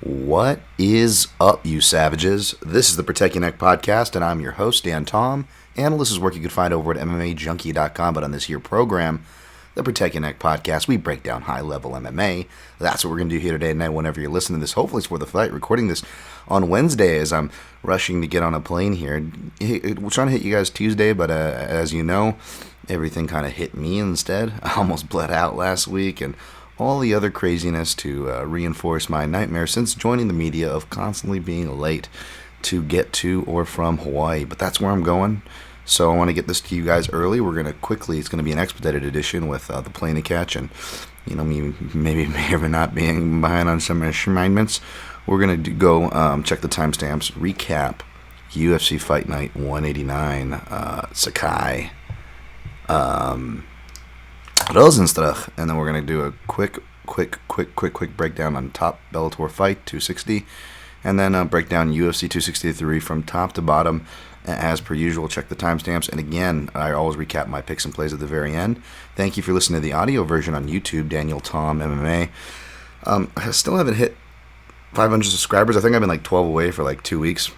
What is up, you savages? This is the Protect Your Neck podcast, and I'm your host, Dan Tom. And this is work you can find over at MMAJunkie.com. But on this here program, the Protect Your Neck podcast, we break down high-level MMA. That's what we're going to do here today and night whenever you're listening to this. Hopefully it's for the fight. Recording this on Wednesday as I'm rushing to get on a plane here. We're trying to hit you guys Tuesday, but as you know, everything kind of hit me instead. I almost bled out last week, and all the other craziness to reinforce my nightmare since joining the media of constantly being late to get to or from Hawaii. But that's where I'm going, so I want to get this to you guys early. We're going to quickly, it's going to be an expedited edition with the plane to catch, and me maybe may or may not being behind on some assignments. We're going to go check the timestamps, recap UFC Fight Night 189, Sakai, Rosenstruck, and then we're going to do a quick breakdown on top Bellator fight 260, and then break down UFC 263 from top to bottom as per usual. Check the timestamps, and again, I always recap my picks and plays at the very end. Thank you for listening to the audio version on YouTube, Daniel Tom MMA. I still haven't hit 500 subscribers. I think I've been like 12 away for like 2 weeks,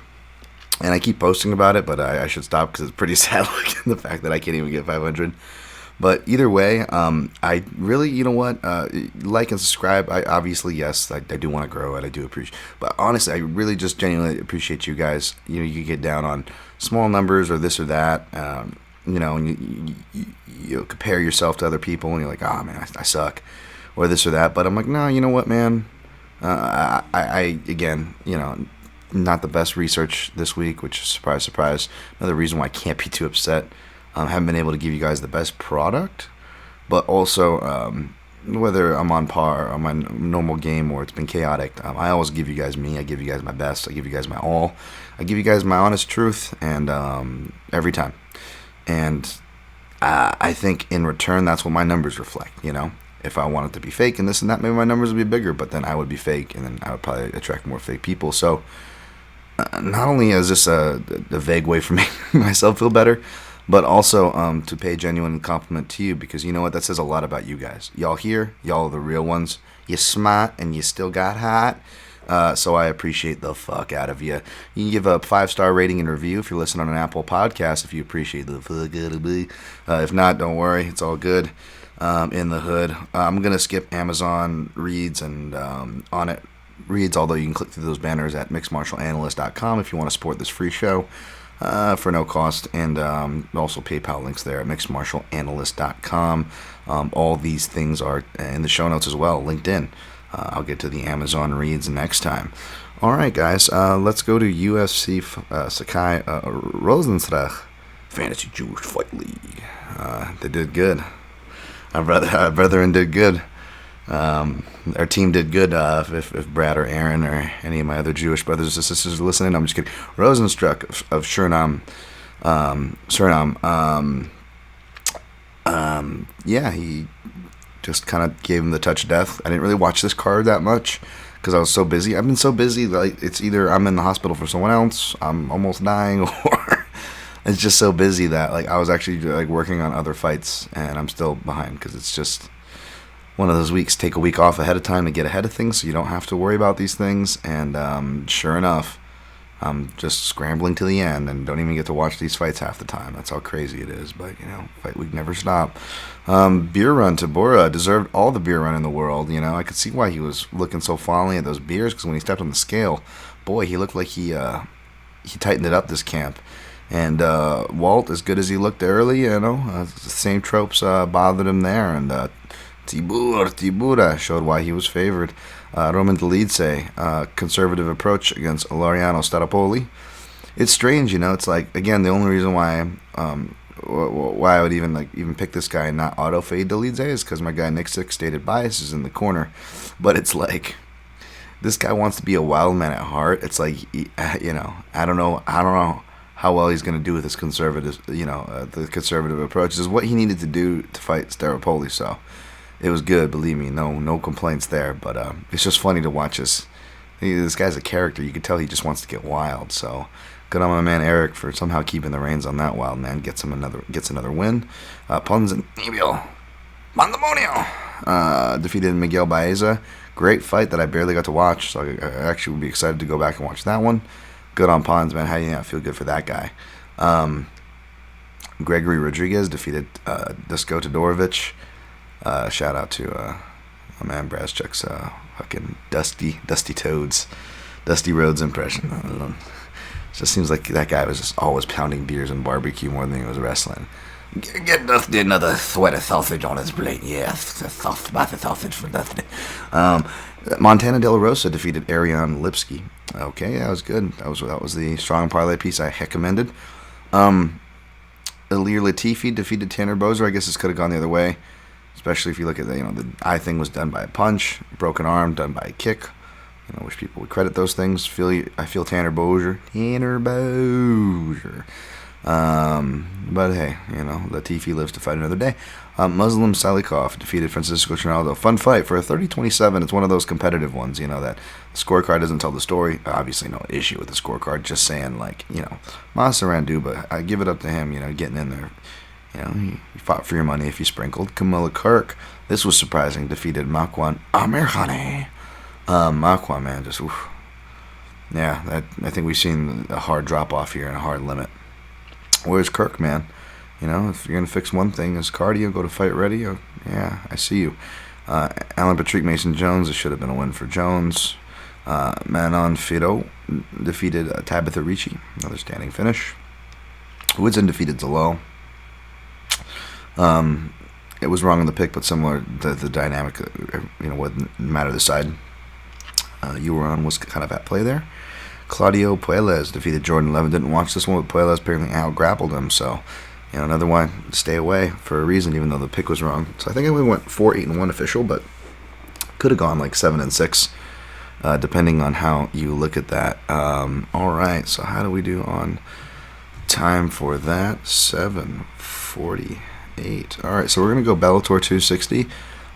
and I keep posting about it, but I should stop because it's pretty sad looking the fact that I can't even get 500. But either way, I really, like and subscribe. I obviously, yes, I do want to grow it. I do appreciate, but honestly, I really just genuinely appreciate you guys. You get down on small numbers or this or that, and you compare yourself to other people, and you're like, oh man, I suck, or this or that. But I'm like, no, you know what, man? I again, not the best research this week, which is surprise, surprise. Another reason why I can't be too upset. Haven't been able to give you guys the best product, but also whether I'm on par on my normal game or it's been chaotic, I always give you guys me. I give you guys my best. I give you guys my all. I give you guys my honest truth, and every time. And I think in return, that's what my numbers reflect. If I wanted to be fake and this and that, maybe my numbers would be bigger, but then I would be fake, and then I would probably attract more fake people. So not only is this a vague way for making myself feel better, but also to pay genuine compliment to you, because you know what, that says a lot about you guys. Y'all here, y'all are the real ones. You're smart and you still got hot. So I appreciate the fuck out of you. You can give a 5-star rating and review if you're listening on an Apple podcast, if you appreciate the fuck out of me. If not, don't worry, it's all good in the hood. I'm going to skip Amazon reads and on it reads, although you can click through those banners at mixedmartialanalyst.com if you want to support this free show. For no cost, and also PayPal links there at mixedmartialanalyst.com. All these things are in the show notes as well, LinkedIn. I'll get to the Amazon reads next time. All right, guys, let's go to UFC Sakai Rosenstruck Fantasy Jewish Fight League. They did good. Our brethren did good. Our team did good. If Brad or Aaron or any of my other Jewish brothers or sisters are listening, I'm just kidding. Rosenstruck of Suriname, he just kind of gave him the touch of death. I didn't really watch this card that much because I was so busy. I've been so busy, like it's either I'm in the hospital for someone else, I'm almost dying, or it's just so busy that like I was actually like working on other fights and I'm still behind because it's just one of those weeks. Take a week off ahead of time to get ahead of things so you don't have to worry about these things. And sure enough, I'm just scrambling to the end and don't even get to watch these fights half the time. That's how crazy it is. But, fight week never stop. Beer run. Tabora deserved all the beer run in the world. I could see why he was looking so fondly at those beers, because when he stepped on the scale, boy, he looked like he tightened it up this camp. And Walt, as good as he looked early, the same tropes bothered him there. And Tibura showed why he was favored. Roman Dolidze, conservative approach against Laureano Staropoli. It's strange, it's like, again, the only reason why I would even pick this guy and not auto fade Dolidze is because my guy Nick Six stated bias is in the corner. But it's like, this guy wants to be a wild man at heart. It's like, I don't know how well he's going to do with his conservative, the conservative approach. This is what he needed to do to fight Staropoli, so it was good, believe me. No complaints there. But it's just funny to watch this. This guy's a character. You can tell he just wants to get wild. So good on my man Eric for somehow keeping the reins on that wild man. Gets another win. Ponzinibbio Pandemonio defeated Miguel Baeza. Great fight that I barely got to watch, so I actually would be excited to go back and watch that one. Good on Pons, man. How do you not feel good for that guy? Gregory Rodriguez defeated Dusko Todorovic. Shout out to my man Brazchuk's fucking Dusty Rhodes impression. I don't know. It just seems like that guy was just always pounding beers and barbecue more than he was wrestling. Get Dusty another sweat of sausage on his plate. Yes, a soft bath of sausage for Dusty. Montana De La Rosa defeated Ariane Lipsky. Okay, that was good. That was the strong parlay piece I recommended. Ilir Latifi defeated Tanner Boser. I guess this could have gone the other way, especially if you look at the eye thing was done by a punch, broken arm done by a kick. I wish people would credit those things. I feel Tanner Boser. But hey, Latifi lives to fight another day. Muslim Salikov defeated Francisco Trinaldo. Fun fight for a 30-27. It's one of those competitive ones, that the scorecard doesn't tell the story. Obviously, no issue with the scorecard. Just saying, Masa Randuba, I give it up to him, getting in there. He fought for your money if you sprinkled. Camilla Kirk, this was surprising, defeated Makwan Amirkhani. Makwan, man, just, oof. Yeah, I think we've seen a hard drop-off here and a hard limit. Where's Kirk, man? If you're going to fix one thing, is cardio, go to fight ready. Yeah, I see you. Alan Patrick Mason Jones, it should have been a win for Jones. Manon Fido defeated Tabitha Ricci, another standing finish. Woodson defeated Zalal. It was wrong on the pick, but similar to the dynamic, wouldn't matter the side. Euron was kind of at play there. Claudio Puelles defeated Jordan Levin. Didn't watch this one, but Puelles apparently out-grappled him, so another one, stay away for a reason, even though the pick was wrong. So I think we went 4-8-1 official, but could have gone like 7-6, depending on how you look at that. All right, so how do we do on time for that? 7:48. All right, so we're going to go Bellator 260.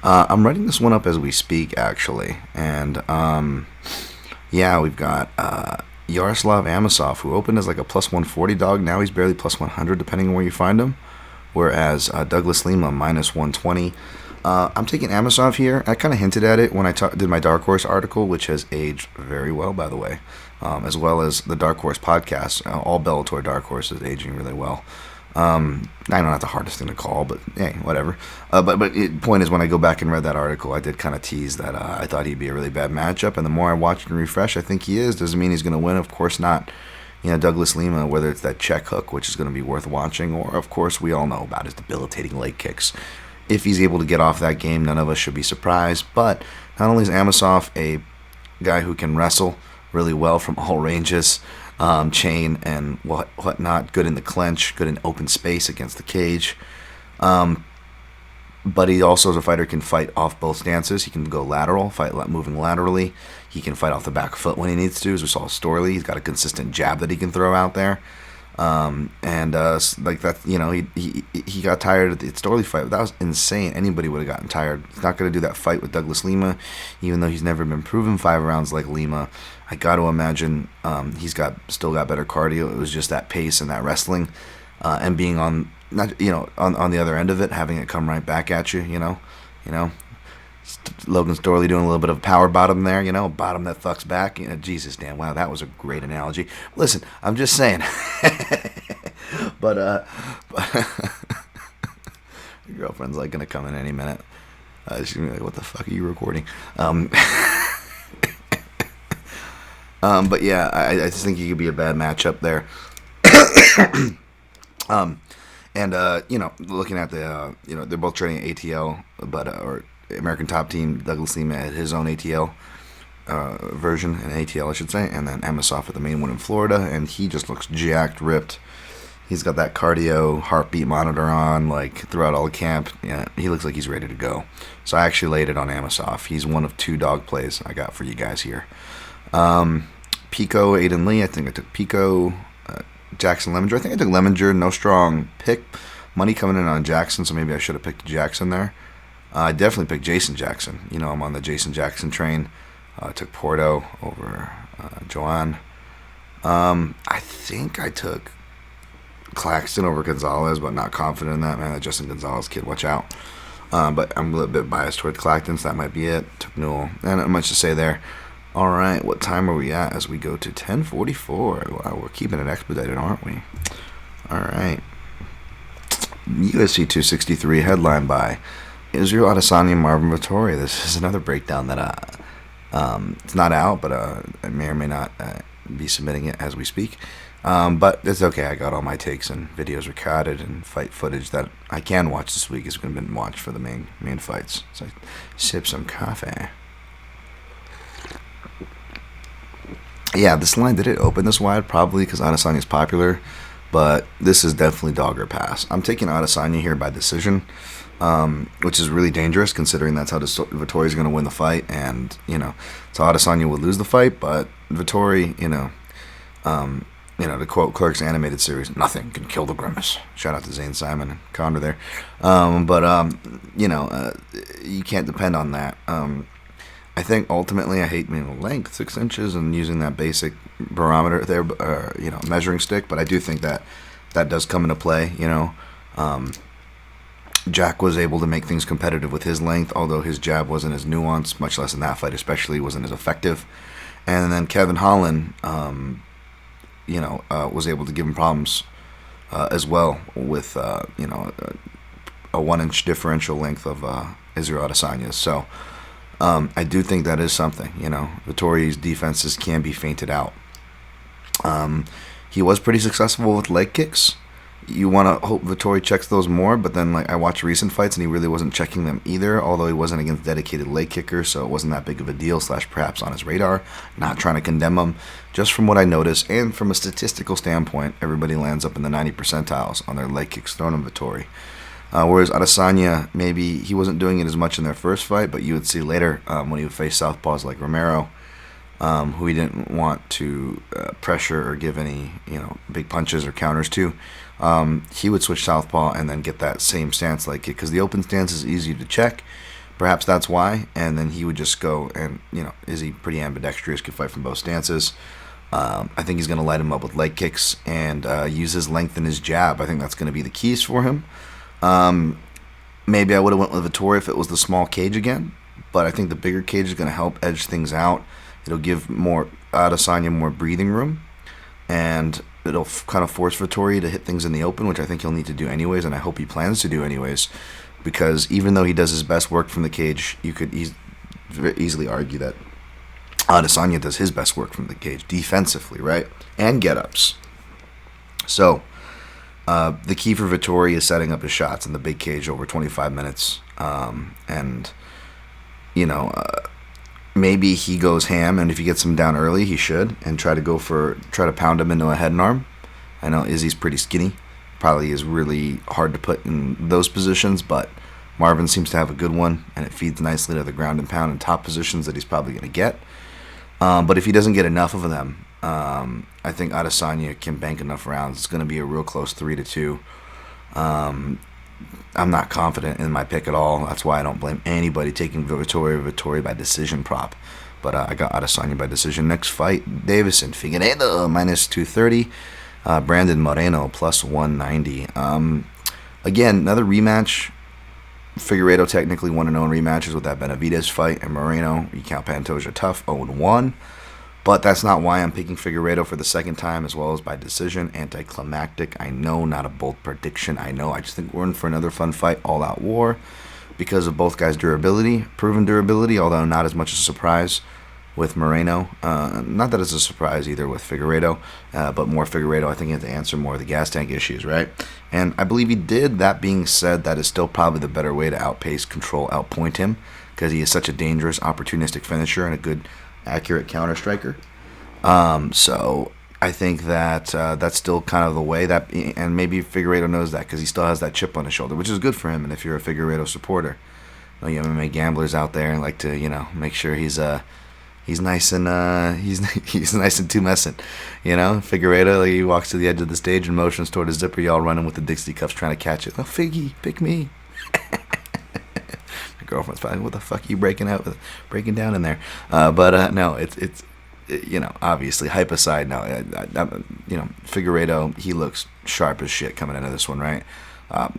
I'm writing this one up as we speak, actually, and we've got Yaroslav Amosov, who opened as like a plus 140 dog. Now he's barely plus 100, depending on where you find him. Whereas Douglas Lima, minus 120. I'm taking Amosov here. I kind of hinted at it when I did my Dark Horse article, which has aged very well, by the way, as well as the Dark Horse podcast. All Bellator Dark Horse is aging really well. I know not the hardest thing to call, but hey, whatever. But point is, when I go back and read that article, I did kind of tease that I thought he'd be a really bad matchup, and the more I watch and refresh, I think he is. Doesn't mean he's going to win, of course not. Douglas Lima, whether it's that check hook, which is going to be worth watching, or of course we all know about his debilitating leg kicks. If he's able to get off that game, none of us should be surprised. But not only is Amosov a guy who can wrestle really well from all ranges, chain and whatnot, good in the clinch, good in open space against the cage. But he also, as a fighter, can fight off both stances. He can go lateral, fight moving laterally. He can fight off the back foot when he needs to, as we saw Storley. He's got a consistent jab that he can throw out there. Like that, he got tired at the Storley fight. That was insane. Anybody would have gotten tired. He's not going to do that fight with Douglas Lima, even though he's never been proven 5 rounds like Lima. I got to imagine he's still got better cardio. It was just that pace and that wrestling, and being on on the other end of it, having it come right back at you. Logan Storley doing a little bit of power bottom there, bottom that fucks back. Jesus, damn, wow, that was a great analogy. Listen, I'm just saying. but your girlfriend's like gonna come in any minute. She's gonna be like, "What the fuck are you recording?" But yeah, I just think he could be a bad matchup there. Looking at the, they're both training at ATL, but or American Top Team. Douglas Lima had his own ATL version, an ATL I should say, and then Amosov at the main one in Florida, and he just looks jacked, ripped. He's got that cardio heartbeat monitor on, like throughout all the camp. Yeah, he looks like he's ready to go. So I actually laid it on Amosov. He's one of 2 dog plays I got for you guys here. Pico, Aiden Lee. I think I took Pico. Jackson Lemminger. I think I took Lemminger. No strong pick. Money coming in on Jackson, so maybe I should have picked Jackson there. I definitely picked Jason Jackson. I'm on the Jason Jackson train. I took Porto over Joanne. I think I took Claxton over Gonzalez, but not confident in that, man. That Justin Gonzalez kid, watch out. But I'm a little bit biased toward Clacton, so that might be it. Took Newell. And not much to say there. All right, what time are we at as we go to 10:44? Wow, we're keeping it expedited, aren't we? All right. UFC 263, headlined by Israel Adesanya and Marvin Vettori. This is another breakdown that it's not out, but I may or may not be submitting it as we speak. But it's okay. I got all my takes and videos recorded and fight footage that I can watch this week is going to be watched for the main fights. So I sip some coffee. Yeah, this line, did it open this wide? Probably because Adesanya is popular, but this is definitely dog or pass. I'm taking Adesanya here by decision, which is really dangerous considering that's how Vettori is going to win the fight, and so Adesanya would lose the fight, but Vettori, to quote Clerk's animated series, nothing can kill the grimace. Shout out to Zane Simon and Condor there, you can't depend on that. I think ultimately I hate length, 6 inches, and using that basic barometer there, measuring stick. But I do think that does come into play. Jack was able to make things competitive with his length, although his jab wasn't as nuanced, much less in that fight, especially wasn't as effective. And then Kevin Holland, was able to give him problems as well with a 1-inch differential length of Israel Adesanya. So. I do think that is something. Vettori's defenses can be fainted out. He was pretty successful with leg kicks. You want to hope Vettori checks those more, but then I watched recent fights and he really wasn't checking them either, although he wasn't against dedicated leg kickers, so it wasn't that big of a deal, / perhaps on his radar. Not trying to condemn him. Just from what I noticed, and from a statistical standpoint, everybody lands up in the 90 percentiles on their leg kicks thrown on Vettori. Whereas Adesanya, maybe he wasn't doing it as much in their first fight, but you would see later when he would face southpaws like Romero, who he didn't want to pressure or give any big punches or counters to. He would switch southpaw and then get that same stance leg kick because the open stance is easy to check. Perhaps that's why. And then he would just go and is he pretty ambidextrous? Could fight from both stances. I think he's going to light him up with leg kicks and use his length and his jab. I think that's going to be the keys for him. Maybe I would have went with Vettori if it was the small cage again, but I think the bigger cage is going to help edge things out. It'll give Adesanya more breathing room, and it'll kind of force Vettori to hit things in the open, which I think he'll need to do anyways, and I hope he plans to do anyways, because even though he does his best work from the cage, you could very easily argue that Adesanya does his best work from the cage defensively, right? And get-ups. So, the key for Vettori is setting up his shots in the big cage over 25 minutes. Maybe he goes ham, and if he gets him down early, he should, and try to pound him into a head and arm. I know Izzy's pretty skinny. Probably is really hard to put in those positions, but Marvin seems to have a good one, and it feeds nicely to the ground and pound and top positions that he's probably going to get. But if he doesn't get enough of them, I think Adesanya can bank enough rounds. It's going to be a real close 3-2. I'm not confident in my pick at all. That's why I don't blame anybody taking Vettori by decision prop. But I got Adesanya by decision. Next fight, Davison Figueiredo minus 230. Brandon Moreno plus 190. Again, another rematch. Figueiredo technically 1-0 rematches with that Benavidez fight, and Moreno, you count Pantoja tough, 0-1. But that's not why I'm picking Figueiredo for the second time, as well as by decision. Anticlimactic, I know, not a bold prediction, I know. I just think we're in for another fun fight, all-out war, because of both guys' durability, proven durability, although not as much a surprise with Moreno. Not that it's a surprise either with Figueiredo, but more Figueiredo, I think he had to answer more of the gas tank issues, right? And I believe he did. That being said, that is still probably the better way to outpace, control, outpoint him, because he is such a dangerous, opportunistic finisher and a good, accurate counter striker. So I think that that's still kind of the way that, and maybe Figueiredo knows that because he still has that chip on his shoulder, which is good for him. And if you're a Figueiredo supporter, you MMA gamblers out there and like to make sure he's nice and he's nice and tumescent, Figueiredo, he walks to the edge of the stage and motions toward his zipper, y'all running with the Dixie cups trying to catch it. Oh, Figgy, pick me. My girlfriend's probably, what the fuck are you breaking down in there? No, it's obviously hype aside. No, Figueiredo, he looks sharp as shit coming into this one, right?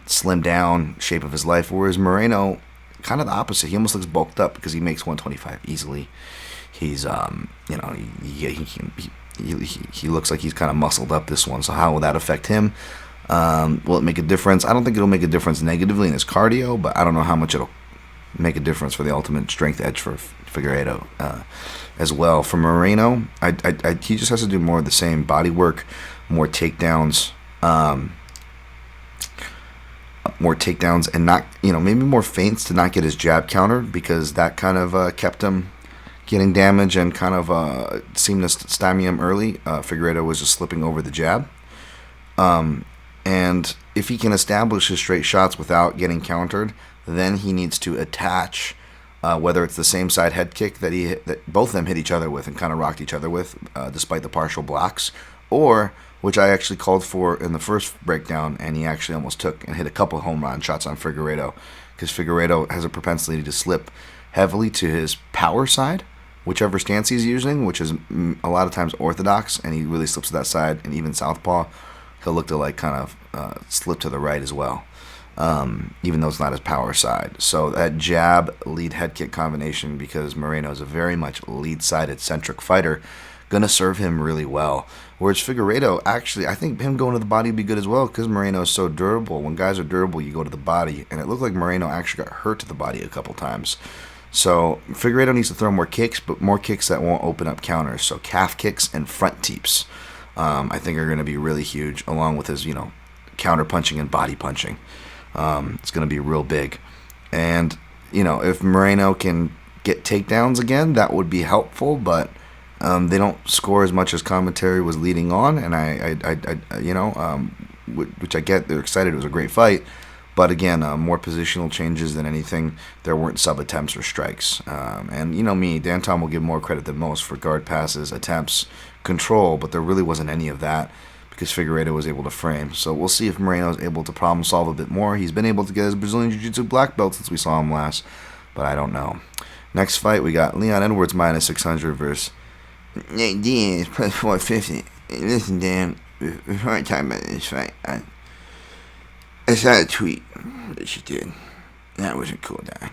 slim down, shape of his life. Whereas Moreno, kind of the opposite. He almost looks bulked up because he makes 125 easily. He's, he looks like he's kind of muscled up this one. So how will that affect him? Will it make a difference? I don't think it'll make a difference negatively in his cardio, but I don't know how much it'll make a difference for the ultimate strength edge for Figueiredo as well. For Moreno, he just has to do more of the same body work, more takedowns, and not, maybe more feints to not get his jab countered, because that kind of kept him getting damage and kind of seemed to stymie him early. Figueiredo was just slipping over the jab. And if he can establish his straight shots without getting countered, then he needs to attach, whether it's the same side head kick that both of them hit each other with and kind of rocked each other with, despite the partial blocks, or, which I actually called for in the first breakdown, and he actually almost took and hit a couple home run shots on Figueiredo, because Figueiredo has a propensity to slip heavily to his power side, whichever stance he's using, which is a lot of times orthodox, and he really slips to that side, and even southpaw, he'll look to like kind of slip to the right as well, even though it's not his power side. So that jab lead head kick combination, because Moreno is a very much lead sided centric fighter, gonna serve him really well. Whereas Figueiredo, actually, I think him going to the body would be good as well, because Moreno is so durable. When guys are durable, you go to the body, and it looked like Moreno actually got hurt to the body a couple times. So Figueiredo needs to throw more kicks, but more kicks that won't open up counters. So calf kicks and front teeps, I think, are going to be really huge, along with his, counter punching and body punching. It's going to be real big. And, if Moreno can get takedowns again, that would be helpful, but they don't score as much as commentary was leading on, and which I get, they're excited, it was a great fight. But again, more positional changes than anything. There weren't sub-attempts or strikes. And me, Dan Tom will give more credit than most for guard passes, attempts, control, but there really wasn't any of that because Figueiredo was able to frame. So we'll see if Moreno is able to problem solve a bit more. He's been able to get his Brazilian Jiu-Jitsu black belt since we saw him last, but I don't know. Next fight, we got Leon Edwards minus 600 versus Nate Diaz plus 450. Listen, Dan, before I talk about this fight, I saw a tweet that you did. That wasn't cool, Dan.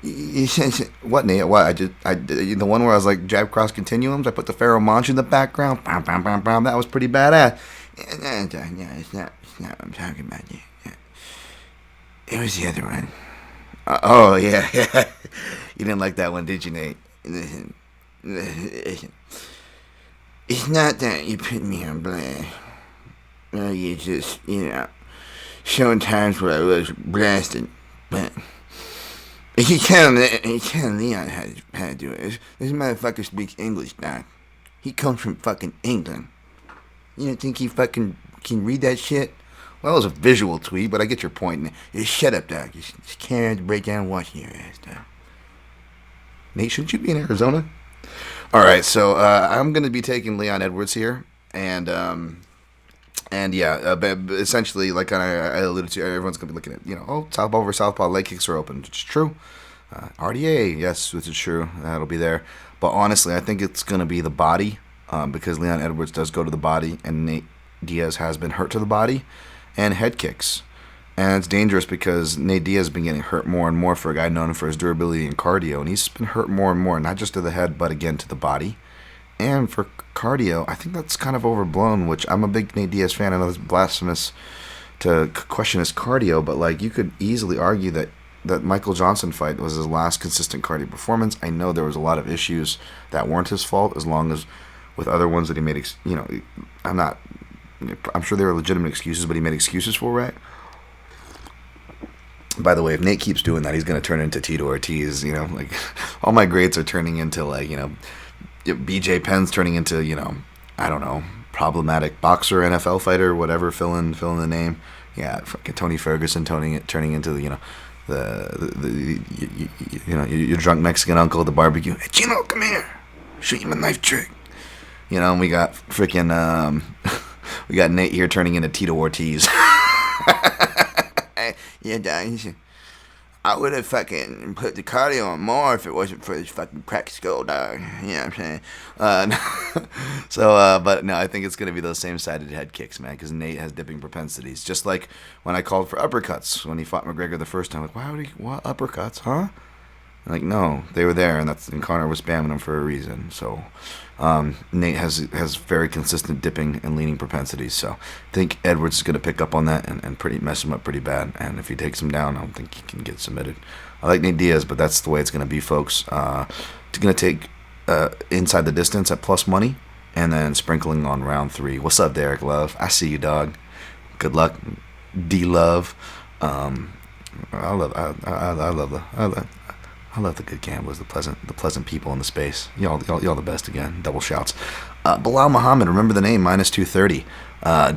You said, what, Nate? What? The one where I was like, jab cross continuums? I put the Pharaoh Monch in the background. Bam, bam, bam, bam. That was pretty badass. Yeah, it's not what I'm talking about. Yeah. It was the other one. Oh, yeah. You didn't like that one, did you, Nate? Listen. It's not that you put me on blast. Well, you just, showing times where I was blasted, but you tell Leon how to do it. This motherfucker speaks English, Doc. He comes from fucking England. You don't think he fucking can read that shit? Well, it was a visual tweet, but I get your point. Just shut up, Doc. You can't have to break down watching your ass, Doc. Nate, shouldn't you be in Arizona? All right, so I'm going to be taking Leon Edwards here, and essentially, like I alluded to, everyone's going to be looking at, southpaw over southpaw, leg kicks are open, which is true. RDA, yes, which is true. That'll be there. But honestly, I think it's going to be the body, because Leon Edwards does go to the body, and Nate Diaz has been hurt to the body, and head kicks. And it's dangerous because Nate Diaz has been getting hurt more and more for a guy known for his durability and cardio, and he's been hurt more and more, not just to the head, but again to the body. And for cardio, I think that's kind of overblown, which I'm a big Nate Diaz fan. I know it's blasphemous to question his cardio, but you could easily argue that Michael Johnson fight was his last consistent cardio performance. I know there was a lot of issues that weren't his fault, as long as with other ones that he made, I'm sure they were legitimate excuses, but he made excuses for, right? By the way, if Nate keeps doing that, he's going to turn into Tito Ortiz, all my grades are turning into, BJ Penn's turning into, I don't know, problematic boxer, NFL fighter, whatever, fill in the name. Yeah, fucking Tony Ferguson turning into, your drunk Mexican uncle at the barbecue. Hey, Chino, come here. Shoot you my knife trick. And we got freaking, we got Nate here turning into Tito Ortiz. Yeah, Dad. I would have fucking put the cardio on more if it wasn't for this fucking cracked skull, dog. You know what I'm saying? But no, I think it's going to be those same-sided head kicks, man, because Nate has dipping propensities. Just like when I called for uppercuts when he fought McGregor the first time. Like, why would he, what, uppercuts, huh? Like, no, they were there, and Connor was spamming them for a reason. So, Nate has very consistent dipping and leaning propensities. So, I think Edwards is going to pick up on that and pretty mess him up pretty bad. And if he takes him down, I don't think he can get submitted. I like Nate Diaz, but that's the way it's going to be, folks. It's going to take inside the distance at plus money, and then sprinkling on round 3. What's up, Derek Love? I see you, dog. Good luck, D Love. I love the good gamblers, the pleasant people in the space. Y'all the best again. Double shouts. Bilal Muhammad, remember the name, minus 230.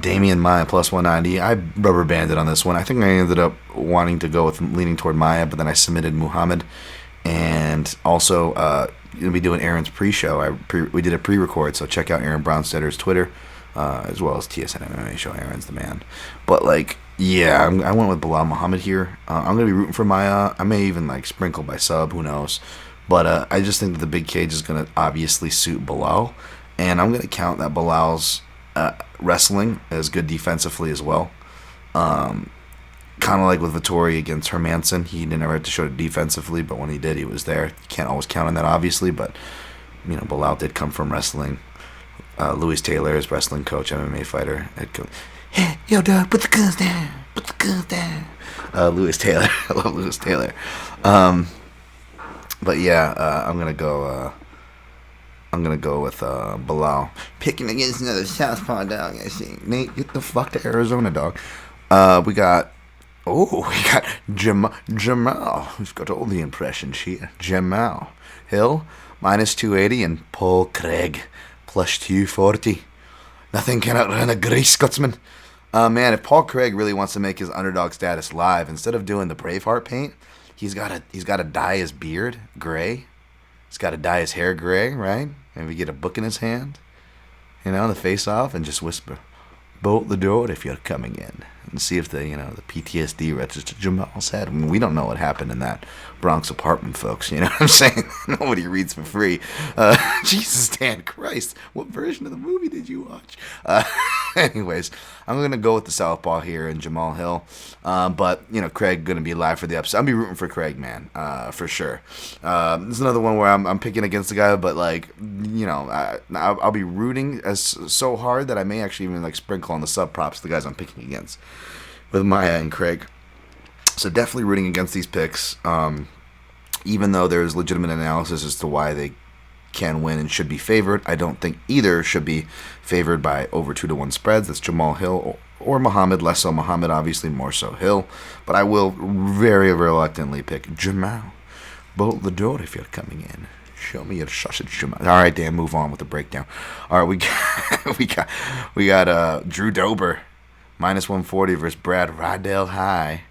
Damian Maia, plus 190. I rubber banded on this one. I think I ended up wanting to go with leaning toward Maia, but then I submitted Muhammad. And also, going to be doing Aaron's pre-show. We did a pre-record, so check out Aaron Bronstetter's Twitter, as well as TSN MMA show. Aaron's the man. But, like, yeah, I went with Bilal Muhammad here. I'm going to be rooting for Maia. I may even, like, sprinkle by sub. Who knows? But I just think that the big cage is going to obviously suit Bilal. And I'm going to count that Bilal's wrestling as good defensively as well. Kind of like with Vettori against Hermanson. He didn't ever have to show it defensively, but when he did, he was there. You can't always count on that, obviously, but, you know, Bilal did come from wrestling. Louis Taylor is wrestling coach, MMA fighter. Hey, yo, dog, put the guns down. Put the guns down. Louis Taylor. I love Louis Taylor. But yeah, I'm gonna go with Bilal. Picking against another southpaw dog. I see. Nate, get the fuck to Arizona, dog. We got Jamal, who's got all the impressions here. Jamal Hill, minus 280, and Paul Craig, plus 240. Nothing can outrun a Grey Scotsman. Man, if Paul Craig really wants to make his underdog status live, instead of doing the Braveheart paint, he's got to dye his beard gray. He's got to dye his hair gray, right? Maybe get a book in his hand, the face off, and just whisper, "Bolt the door if you're coming in," and see if the PTSD registers Jamal's head. I mean, we don't know what happened in that Bronx apartment, folks. You know what I'm saying? Nobody reads for free. Jesus, Dan Christ, what version of the movie did you watch? Anyways, I'm gonna go with the southpaw here and Jamal Hill, but Craig gonna be live for the episode. I'll be rooting for Craig, man, for sure. This is another one where I'm picking against the guy, but I'll be rooting so hard that I may actually even sprinkle on the sub props the guys I'm picking against with Maia and Craig. So definitely rooting against these picks, even though there's legitimate analysis as to why they can win and should be favored. I don't think either should be favored by over 2-1 spreads. That's Jamal Hill or Muhammad. Less so Muhammad, obviously, more so Hill. But I will very reluctantly pick Jamal. Bolt the door if you're coming in. Show me your sausage, Jamal. All right, Dan, move on with the breakdown. All right, we got Drew Dober, minus 140 versus Brad Riddell High.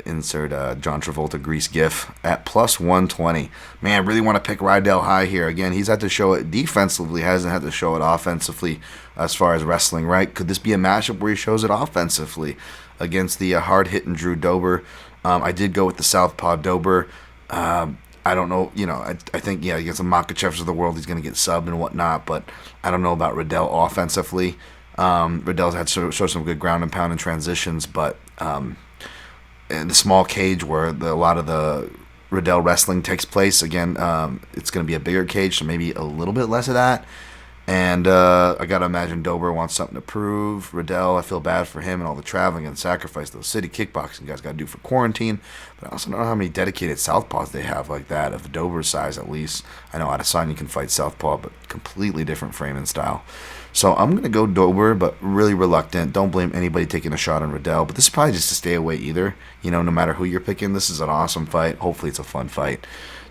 Insert John Travolta Grease gif at plus 120. Man, I really want to pick Riddell High here. Again, he's had to show it defensively, hasn't had to show it offensively as far as wrestling, right? Could this be a matchup where he shows it offensively against the hard-hitting Drew Dober? I did go with the southpaw Dober. I don't know, I think, against the Makachevs of the world, he's going to get subbed and whatnot, but I don't know about Riddell offensively. Riddell's had to show some good ground and pound and transitions, but in the small cage where a lot of the Riddell wrestling takes place, again, it's going to be a bigger cage, so maybe a little bit less of that. And I got to imagine Dober wants something to prove. Riddell, I feel bad for him and all the traveling and sacrifice those city kickboxing guys got to do for quarantine. But I also don't know how many dedicated southpaws they have like that, of Dober's size at least. I know Adesanya can fight southpaw, but completely different frame and style. So I'm going to go Dober, but really reluctant. Don't blame anybody taking a shot on Riddell. But this is probably just to stay away either. No matter who you're picking, this is an awesome fight. Hopefully it's a fun fight.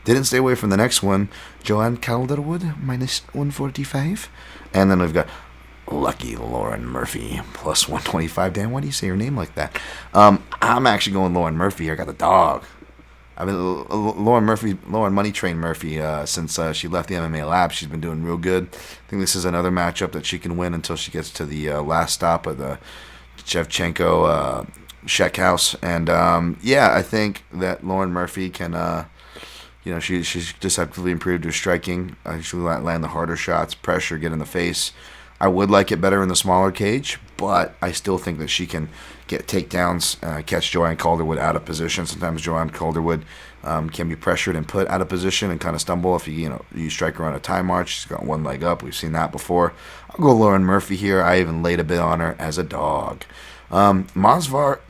Didn't stay away from the next one. Joanne Calderwood, minus 145. And then we've got Lucky Lauren Murphy, plus 125. Dan, why do you say her name like that? I'm actually going Lauren Murphy. I got the dog. I've been Lauren Money Train Murphy, since she left the MMA lab. She's been doing real good. I think this is another matchup that she can win until she gets to the last stop of the Shevchenko Sheckhouse. And yeah, I think that Lauren Murphy can. She's deceptively improved her striking. She'll land the harder shots, pressure, get in the face. I would like it better in the smaller cage, but I still think that she can get takedowns, catch Joanne Calderwood out of position. Sometimes Joanne Calderwood can be pressured and put out of position and kind of stumble if you strike her on a time march. She's got one leg up. We've seen that before. I'll go Lauren Murphy here. I even laid a bit on her as a dog. Mavzar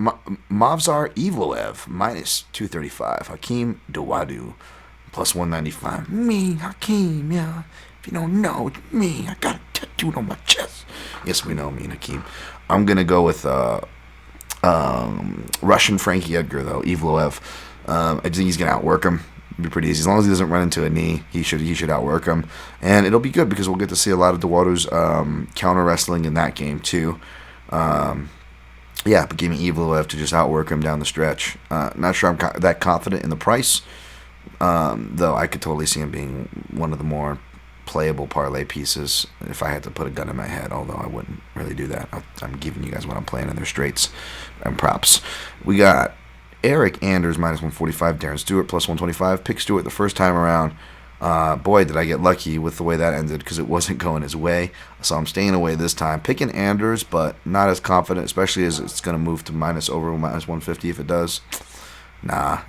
Evloev, minus 235. Hakeem Dawodu, plus 195. Me, Hakeem, yeah. If you don't know, it's me. I got a tattoo on my chest. Yes, we know me and Hakeem. I'm going to go with Russian Frankie Edgar, though, Evloev. I think he's going to outwork him. It'll be pretty easy. As long as he doesn't run into a knee, he should outwork him. And it'll be good because we'll get to see a lot of Dawodu's counter wrestling in that game, too. Yeah, but give me Evloev to just outwork him down the stretch. Not sure I'm that confident in the price, though I could totally see him being one of the more playable parlay pieces if I had to put a gun in my head, although I wouldn't really do that. I'm giving you guys what I'm playing in their straights and props. We got Eric Anders, minus 145, Darren Stewart, plus 125. Pick Stewart the first time around. Boy, did I get lucky with the way that ended because it wasn't going his way. So I'm staying away this time. Picking Anders, but not as confident, especially as it's going to move to minus 150 if it does. Nah.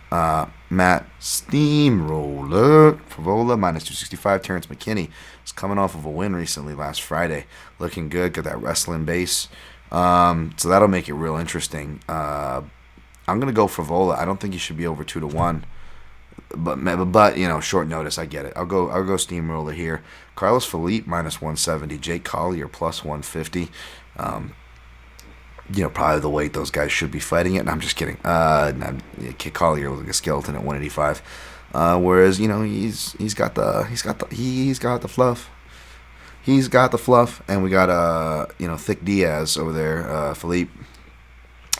Matt Steamroller Favola, minus 265. Terrence McKinney is coming off of a win recently last Friday. Looking good. Got that wrestling base. So that'll make it real interesting. I'm going to go Favola. I don't think he should be over 2-1. But short notice, I get it. I'll go Steamroller here. Carlos Felipe, minus 170. Jake Collier, plus 150. Probably the weight those guys should be fighting it. And I'm just kidding. Collier was like a skeleton at 185. Whereas he's got the fluff. He's got the fluff, and we got Thick Diaz over there. Felipe.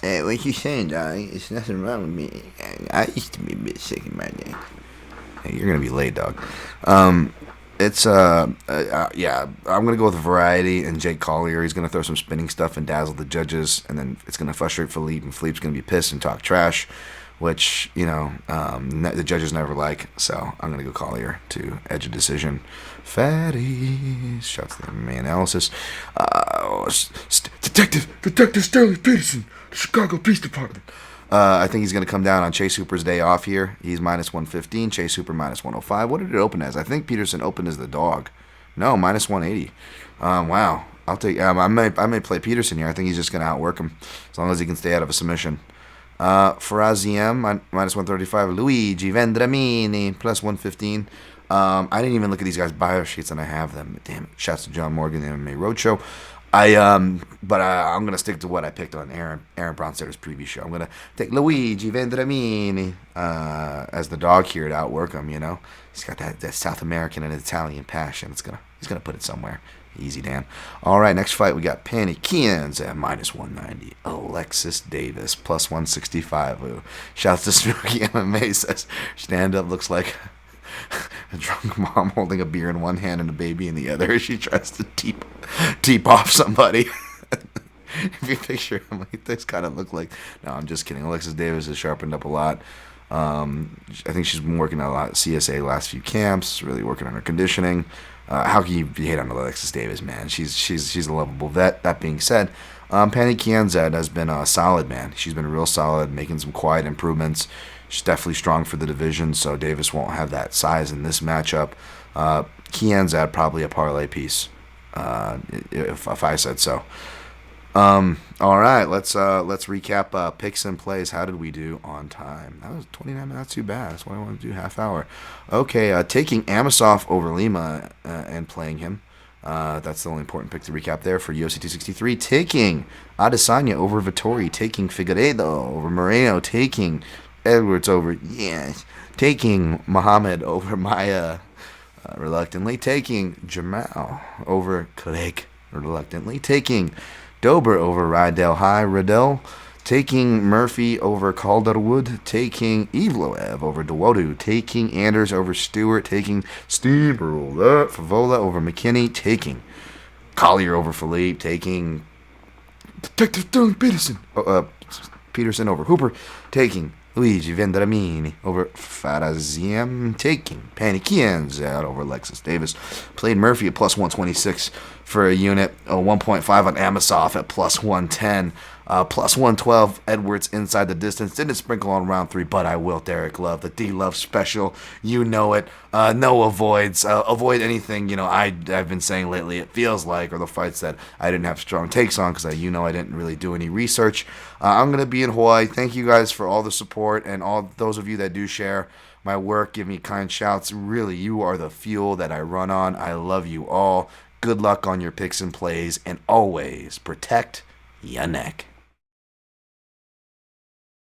Hey, what you saying, dog? It's nothing wrong with me. I used to be a bit sick in my day. Hey, you're gonna be late, dog. I'm gonna go with Variety and Jake Collier. He's gonna throw some spinning stuff and dazzle the judges, and then it's gonna frustrate Felipe, and Felipe's gonna be pissed and talk trash, which the judges never like. So I'm gonna go Collier to edge a decision. Fatty shouts the MMA analysis. Detective Sterling Peterson, the Chicago Police Department. I think he's going to come down on Chase Hooper's day off here. He's minus 115. Chase Hooper minus 105. What did it open as? I think Peterson opened as the dog. No, minus 180. Wow. I'll take. I may play Peterson here. I think he's just going to outwork him as long as he can stay out of a submission. Faraz ZM minus 135. Luigi Vendramini plus 115. I didn't even look at these guys' bio sheets, and I have them. Damn it. Shouts to John Morgan, the MMA Roadshow. I'm gonna stick to what I picked on Aaron Bronstedter's preview show. I'm gonna take Luigi Vendramini as the dog here to outwork him. He's got that South American and Italian passion. He's gonna put it somewhere. Easy, Dan. All right, next fight we got Penny Kians at minus 190. Alexis Davis plus 165. Ooh. Shouts to Snooki MMA, says stand up looks like a drunk mom holding a beer in one hand and a baby in the other. She tries to teep off somebody. If you picture him, this kind of look like. No, I'm just kidding. Alexis Davis has sharpened up a lot. I think she's been working a lot at CSA last few camps, really working on her conditioning. How can you hate on Alexis Davis, man? She's a lovable vet. That being said, Penny Kianzad has been solid, man. She's been real solid, making some quiet improvements. She's definitely strong for the division, so Davis won't have that size in this matchup. Kianzad probably a parlay piece, if I said so. All right, let's recap picks and plays. How did we do on time? That was 29 minutes, not too bad. That's what I want to do, half hour. Okay, taking Amosov over Lima and playing him. That's the only important pick to recap there for UFC 263. Taking Adesanya over Vittori. Taking Figueiredo over Moreno. Taking Edwards over, yes. Taking Muhammad over Maya. Reluctantly. Taking Jamal over Craig. Reluctantly. Taking Dober over Rydell High. Riddell. Taking Murphy over Calderwood. Taking Evloev over Dawodu. Taking Anders over Stewart. Taking Steamroller Favola over McKinney. Taking Collier over Felipe. Taking Detective Sterling Peterson. Peterson over Hooper, taking Luigi Vendramini over Faraziem, taking Panikianzad over Alexis Davis. Played Murphy at plus 126 for a unit, 1.5 on Amosov at plus 110. Plus 112, Edwards inside the distance. Didn't sprinkle on round 3, but I will. Derek Love, the D-Love special. You know it. No avoids. Avoid anything, I've been saying lately, it feels like, or the fights that I didn't have strong takes on because I didn't really do any research. I'm going to be in Hawaii. Thank you guys for all the support and all those of you that do share my work, give me kind shouts. Really, you are the fuel that I run on. I love you all. Good luck on your picks and plays, and always protect your neck.